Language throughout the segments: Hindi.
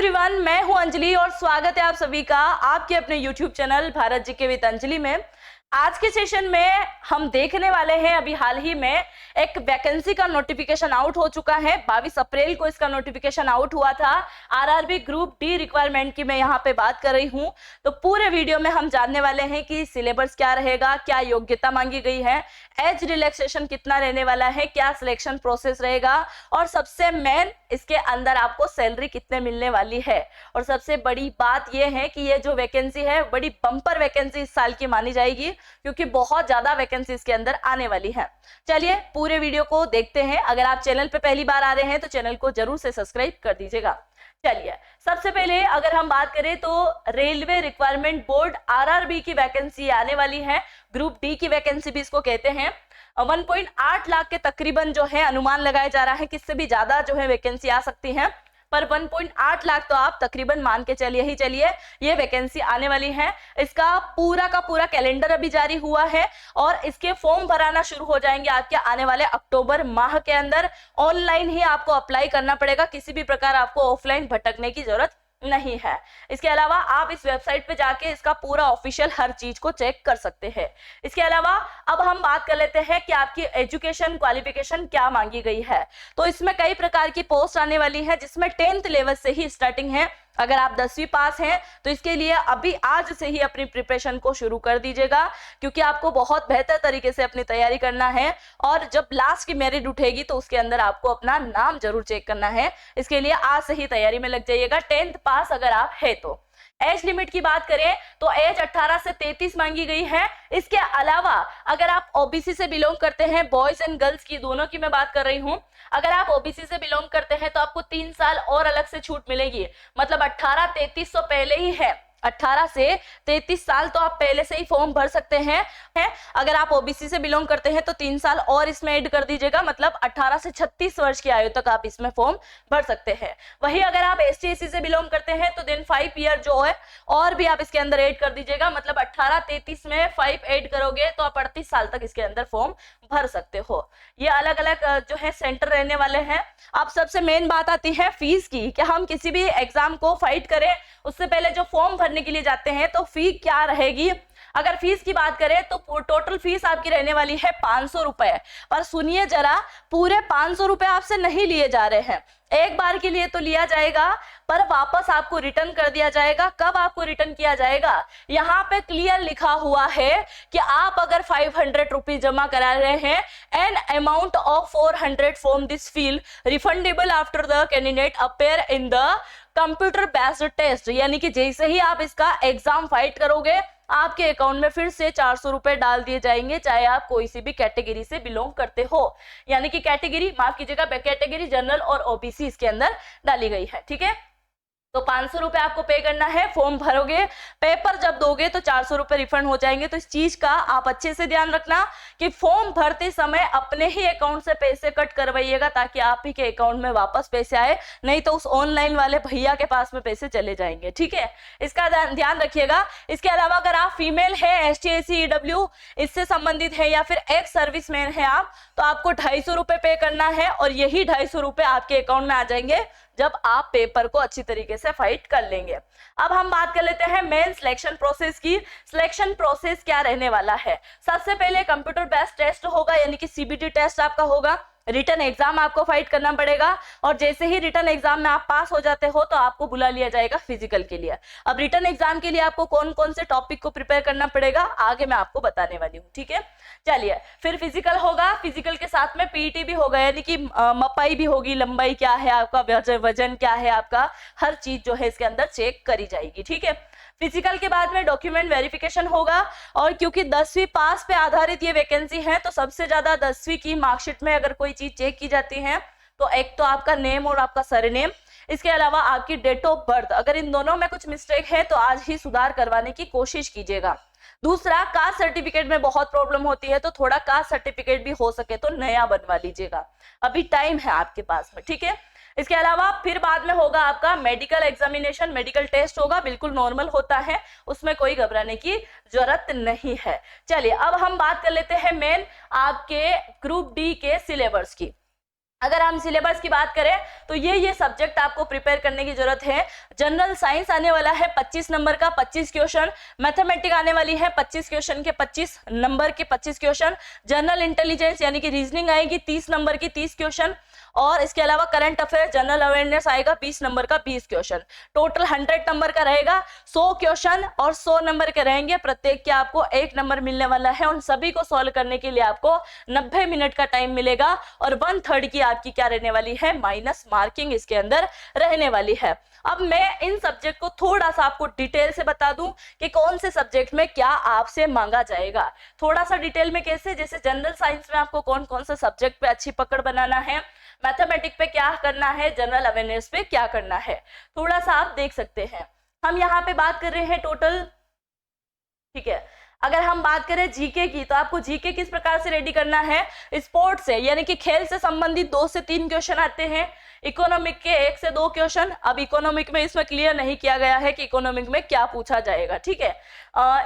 एवरीवन, मैं हूं अंजलि और स्वागत है आप सभी का आपके अपने YouTube channel Bharat GK with Anjali में। आज के सेशन में हम देखने वाले हैं, अभी हाल ही में एक वैकेंसी का नोटिफिकेशन आउट हो चुका है। 22 अप्रैल को इसका नोटिफिकेशन आउट हुआ था। आरआरबी ग्रुप डी रिक्वायरमेंट की मैं यहाँ पे बात कर रही हूँ। तो पूरे वीडियो में हम जानने वाले हैं कि सिलेबस क्या रहेगा, क्या योग्यता मांगी गई है, एज रिलैक्सेशन कितना रहने वाला है, क्या सिलेक्शन प्रोसेस रहेगा और सबसे मेन इसके अंदर आपको सैलरी कितने मिलने वाली है। और सबसे बड़ी बात यह है कि ये जो वैकेंसी है बड़ी बम्पर वैकेंसी इस साल की मानी जाएगी, क्योंकि बहुत ज्यादा वैकेंसी इसके अंदर आने वाली है। चलिए पूरे वीडियो को देखते हैं। अगर आप चैनल पे पहली बार आ रहे हैं तो चैनल को जरूर से सब्सक्राइब कर दीजिएगा। चलिए सबसे पहले अगर हम बात करें तो रेलवे रिक्वायरमेंट बोर्ड आरआरबी की वैकेंसी आने वाली है। ग्रुप डी की वैकेंसी भी इसको कहते हैं। 1.8 लाख के तकरीबन जो है अनुमान लगाया जा रहा है कि इससे भी ज्यादा जो है वैकेंसी आ सकती है, पर 1.8 लाख तो आप तकरीबन मान के चलिए ये वैकेंसी आने वाली है। इसका पूरा का पूरा कैलेंडर अभी जारी हुआ है और इसके फॉर्म भराना शुरू हो जाएंगे आपके आने वाले अक्टूबर माह के अंदर। ऑनलाइन ही आपको अप्लाई करना पड़ेगा, किसी भी प्रकार आपको ऑफलाइन भटकने की जरूरत नहीं है। इसके अलावा आप इस वेबसाइट पे जाके इसका पूरा ऑफिशियल हर चीज को चेक कर सकते हैं। इसके अलावा अब हम बात कर लेते हैं कि आपकी एजुकेशन क्वालिफिकेशन क्या मांगी गई है। तो इसमें कई प्रकार की पोस्ट आने वाली है, जिसमें 10th लेवल से ही स्टार्टिंग है। अगर आप 10वीं पास हैं तो इसके लिए अभी आज से ही अपनी प्रिपरेशन को शुरू कर दीजिएगा, क्योंकि आपको बहुत बेहतर तरीके से अपनी तैयारी करना है। और जब लास्ट की मेरिट उठेगी तो उसके अंदर आपको अपना नाम जरूर चेक करना है। इसके लिए आज से ही तैयारी में लग जाइएगा, 10th पास अगर आप है तो। एज लिमिट की बात करें तो एज 18 से 33 मांगी गई है। इसके अलावा अगर आप ओबीसी से बिलोंग करते हैं, बॉयज एंड गर्ल्स की दोनों की मैं बात कर रही हूं, अगर आप ओबीसी से बिलोंग करते हैं तो आपको 3 साल और अलग से छूट मिलेगी। मतलब 18-33 तो पहले ही है, 18 से 33 साल तो आप पहले से ही फॉर्म भर सकते हैं। अगर आप ओबीसी से बिलोंग करते हैं तो 3 साल और इसमें ऐड कर दीजिएगा, मतलब 18 से 36 वर्ष की आयु तक आप इसमें फॉर्म भर सकते हैं। वही अगर आप एसटी/एससी से बिलोंग करते हैं तो देन 5 ईयर जो है और भी आप इसके अंदर ऐड कर दीजिएगा, मतलब 18-33 में 5 ऐड करोगे तो आप 38 साल तक इसके अंदर फॉर्म भर सकते हो। ये अलग अलग जो है सेंटर रहने वाले हैं। अब सबसे मेन बात आती है फीस की, कि हम किसी भी एग्जाम को फाइट करें उससे पहले जो फॉर्म भरने के लिए जाते हैं तो फी क्या रहेगी। अगर फीस की बात करें तो टोटल फीस आपकी रहने वाली है 500 रुपए। पर सुनिए जरा, पूरे 500 रुपए आपसे नहीं लिए जा रहे हैं, एक बार के लिए तो लिया जाएगा पर वापस आपको रिटर्न कर दिया जाएगा। कब आपको रिटर्न किया जाएगा, यहाँ पे क्लियर लिखा हुआ है कि आप अगर 500 रुपीज जमा करा रहे हैं, an amount of 400 from this field refundable after the candidate appear in the computer based test. यानी कि जैसे ही आप इसका एग्जाम फाइट करोगे आपके अकाउंट में फिर से 400 रुपए डाल दिए जाएंगे, चाहे आप कोई सी भी कैटेगरी से बिलोंग करते हो। यानी कि कैटेगरी, माफ कीजिएगा, कैटेगरी जनरल और ओबीसी इसके अंदर डाली गई है। ठीक है, तो 500 रुपए आपको पे करना है। फॉर्म भरोगे, पेपर जब दोगे तो 400 रुपए रिफंड हो जाएंगे। तो इस चीज का आप अच्छे से ध्यान रखना कि फॉर्म भरते समय अपने ही अकाउंट से पैसे कट करवाइएगा, ताकि आप ही के अकाउंट में वापस पैसे आए, नहीं तो उस ऑनलाइन वाले भैया के पास में पैसे चले जाएंगे। ठीक है, इसका ध्यान रखिएगा। इसके अलावा अगर आप फीमेल है, ST/SC EW इससे संबंधित है या फिर एक्स सर्विसमैन है आप, तो आपको 250 रुपए पे करना है और यही 250 रुपए आपके अकाउंट में आ जाएंगे जब आप पेपर को अच्छी तरीके से फाइट कर लेंगे। अब हम बात कर लेते हैं मेन सिलेक्शन प्रोसेस की। सिलेक्शन प्रोसेस क्या रहने वाला है। सबसे पहले कंप्यूटर बेस्ड टेस्ट होगा, यानी कि CBT टेस्ट आपका होगा। रिटन एग्जाम आपको फाइट करना पड़ेगा और जैसे ही रिटन एग्जाम में आप पास हो जाते हो तो आपको बुला लिया जाएगा फिजिकल के लिए। अब रिटन एग्जाम के लिए आपको कौन कौन से टॉपिक को प्रिपेयर करना पड़ेगा आगे मैं आपको बताने वाली हूँ। ठीक है, चलिए फिर फिजिकल होगा, फिजिकल के साथ में PET भी होगा, यानी कि मपाई भी होगी, लंबाई क्या है आपका, वजन क्या है आपका, हर चीज जो है इसके अंदर चेक करी जाएगी। ठीक है, फिजिकल के बाद में डॉक्यूमेंट वेरिफिकेशन होगा। और क्योंकि 10वीं पास पे आधारित ये वैकेंसी है तो सबसे ज्यादा 10वीं की मार्कशीट में अगर कोई चीज चेक की जाती है तो एक तो आपका नेम और आपका सरनेम, इसके अलावा आपकी डेट ऑफ बर्थ। अगर इन दोनों में कुछ मिस्टेक है तो आज ही सुधार करवाने की कोशिश कीजिएगा। दूसरा, कास्ट सर्टिफिकेट में बहुत प्रॉब्लम होती है तो थोड़ा कास्ट सर्टिफिकेट भी हो सके तो नया बनवा लीजिएगा, अभी टाइम है आपके पास में। ठीक है, इसके अलावा फिर बाद में होगा आपका मेडिकल एग्जामिनेशन, मेडिकल टेस्ट होगा, बिल्कुल नॉर्मल होता है, उसमें कोई घबराने की जरूरत नहीं है। चलिए अब हम बात कर लेते हैं मेन आपके ग्रुप डी के सिलेबस की। अगर हम सिलेबस की बात करें तो ये सब्जेक्ट आपको प्रिपेयर करने की जरूरत है। जनरल साइंस आने वाला है 25 नंबर का 25 क्वेश्चन, मैथमेटिक्स आने वाली है 25 क्वेश्चन के 25 नंबर के 25 क्वेश्चन, जनरल इंटेलिजेंस यानी कि रीजनिंग आएगी 30 नंबर की 30 क्वेश्चन, और इसके अलावा करंट अफेयर जनरल अवेयरनेस आएगा 20 नंबर का 20 क्वेश्चन। टोटल 100 नंबर का रहेगा। 100 क्वेश्चन और 100 नंबर के रहेंगे, प्रत्येक के आपको 1 नंबर मिलने वाला है। उन सभी को सॉल्व करने के लिए आपको 90 मिनट का टाइम मिलेगा और 1/3 की आपकी क्या रहने वाली है, माइनस मार्किंग इसके अंदर रहने वाली है। अब मैं इन सब्जेक्ट को थोड़ा सा आपको डिटेल से बता दूं कि कौन से सब्जेक्ट में क्या आपसे मांगा जाएगा। थोड़ा सा डिटेल में कैसे, जैसे जनरल साइंस में आपको कौन कौन से सब्जेक्ट पे अच्छी पकड़ बनाना है, मैथमेटिक्स पे क्या करना है, जनरल अवेयरनेस पे क्या करना है, थोड़ा सा आप देख सकते हैं। हम यहाँ पे बात कर रहे हैं टोटल, ठीक है। अगर हम बात करें जीके की, तो आपको जीके किस प्रकार से रेडी करना है, स्पोर्ट्स से यानी कि खेल से संबंधित 2 से 3 क्वेश्चन आते हैं, इकोनॉमिक के 1 से 2 क्वेश्चन। अब इकोनॉमिक में इसमें क्लियर नहीं किया गया है कि इकोनॉमिक में क्या पूछा जाएगा, ठीक है।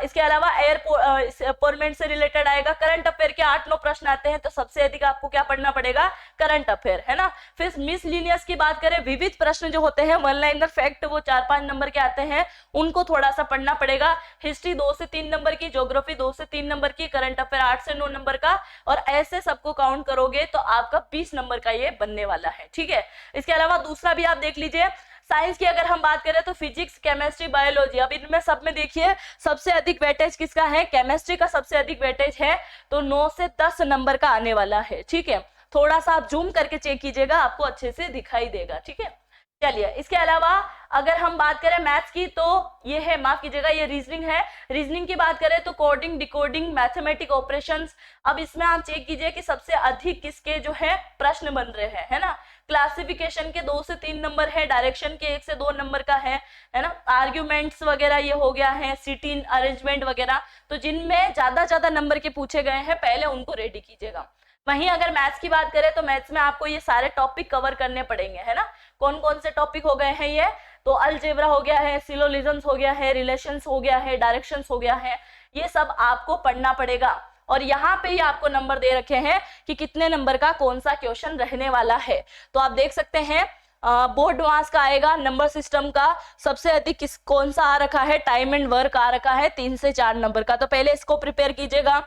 इसके अलावा एयरपोर्ट से रिलेटेड आएगा। करंट अफेयर के 8-9 प्रश्न आते हैं, तो सबसे अधिक आपको क्या पढ़ना पड़ेगा, करंट अफेयर, है ना। फिर मिसलिनियस की बात करें, विविध प्रश्न जो होते हैं, वन लाइनर फैक्ट, वो 4-5 नंबर के आते हैं, उनको थोड़ा सा पढ़ना पड़ेगा। हिस्ट्री 2 से 3 नंबर की, ज्योग्राफी 2 से 3 नंबर की, करंट अफेयर 8 से 9 नंबर का, और ऐसे सबको काउंट करोगे तो आपका 20 नंबर का ये बनने वाला है, ठीक है। इसके अलावा दूसरा भी आप देख लीजिए, साइंस की अगर हम बात करें तो फिजिक्स, केमिस्ट्री, बायोलॉजी। अब इनमें सब में देखिए सबसे अधिक वेटेज किसका है, केमिस्ट्री का सबसे अधिक वेटेज है, तो 9 से 10 नंबर का आने वाला है, ठीक है। थोड़ा सा आप जूम करके चेक कीजिएगा, आपको अच्छे से दिखाई देगा, ठीक है। चलिए, इसके अलावा अगर हम बात करें मैथ्स की, तो ये है, माफ कीजिएगा, ये रीजनिंग है। रीजनिंग की बात करें तो कोडिंग, डिकोडिंग, मैथमेटिक ऑपरेशंस। अब इसमें आप चेक कीजिए कि सबसे अधिक किसके जो है प्रश्न बन रहे हैं, है ना। क्लासिफिकेशन के 2 से 3 नंबर है, डायरेक्शन के 1 से 2 नंबर का है ना। आर्ग्यूमेंट्स वगैरह ये हो गया है, सिटी अरेंजमेंट वगैरह, तो जिनमें ज्यादा नंबर के पूछे गए हैं पहले उनको रेडी कीजिएगा। वहीं अगर मैथ्स की बात करें तो मैथ्स में आपको ये सारे टॉपिक कवर करने पड़ेंगे, है ना। कौन कौन से टॉपिक हो गए हैं ये, तो अलजेब्रा हो गया है, सिलोजिज्म्स हो गया है, रिलेशंस हो गया है, डायरेक्शंस हो गया है, ये सब आपको पढ़ना पड़ेगा। और यहाँ पे ही आपको नंबर दे रखे हैं कि कितने नंबर का कौन सा क्वेश्चन रहने वाला है। तो आप देख सकते हैं बोर्ड मास का आएगा, नंबर सिस्टम का सबसे अधिक कौन सा आ रखा है, टाइम एंड वर्क आ रखा है 3 से 4 नंबर का, तो पहले इसको प्रिपेयर कीजिएगा।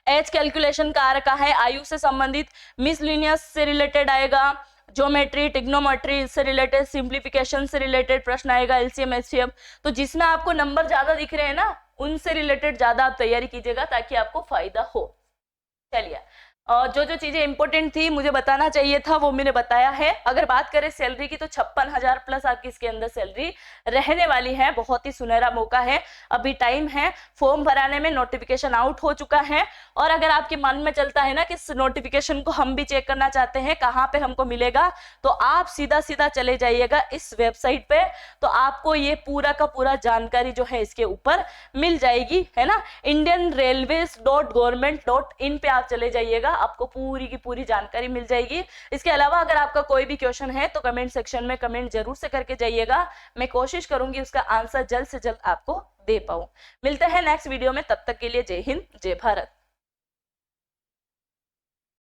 एज कैलकुलेशन का आ रखा है, आयु से संबंधित, मिसलिनियस से रिलेटेड आएगा, ज्योमेट्री, टिग्नोमेट्री से रिलेटेड, सिंप्लीफिकेशन से रिलेटेड प्रश्न आएगा, एलसीएम एचसीएफ। तो जिसमें आपको नंबर ज्यादा दिख रहे हैं ना, उनसे रिलेटेड ज्यादा आप तैयारी कीजिएगा ताकि आपको फायदा हो। चलिए, जो जो चीजें इंपॉर्टेंट थी मुझे बताना चाहिए था वो मैंने बताया है। अगर बात करें सैलरी की तो 56,000 प्लस आपकी इसके अंदर सैलरी रहने वाली है। बहुत ही सुनहरा मौका है, अभी टाइम है, फॉर्म भराने में नोटिफिकेशन आउट हो चुका है। और अगर आपके मन में चलता है ना कि इस नोटिफिकेशन को हम भी चेक करना चाहते हैं, कहाँ पे हमको मिलेगा, तो आप सीधा सीधा चले जाइएगा इस वेबसाइट पे, तो आपको ये पूरा का पूरा जानकारी जो है इसके ऊपर मिल जाएगी, है ना। indianrailways.government.in पे आप चले जाइएगा, आपको पूरी की पूरी जानकारी मिल जाएगी। इसके अलावा अगर आपका कोई भी क्वेश्चन है तो कमेंट सेक्शन में कमेंट जरूर से करके जाइएगा, मैं कोशिश करूंगी उसका आंसर जल्द से जल्द आपको दे पाऊं। मिलते हैं नेक्स्ट वीडियो में, तब तक के लिए जय हिंद, जय भारत।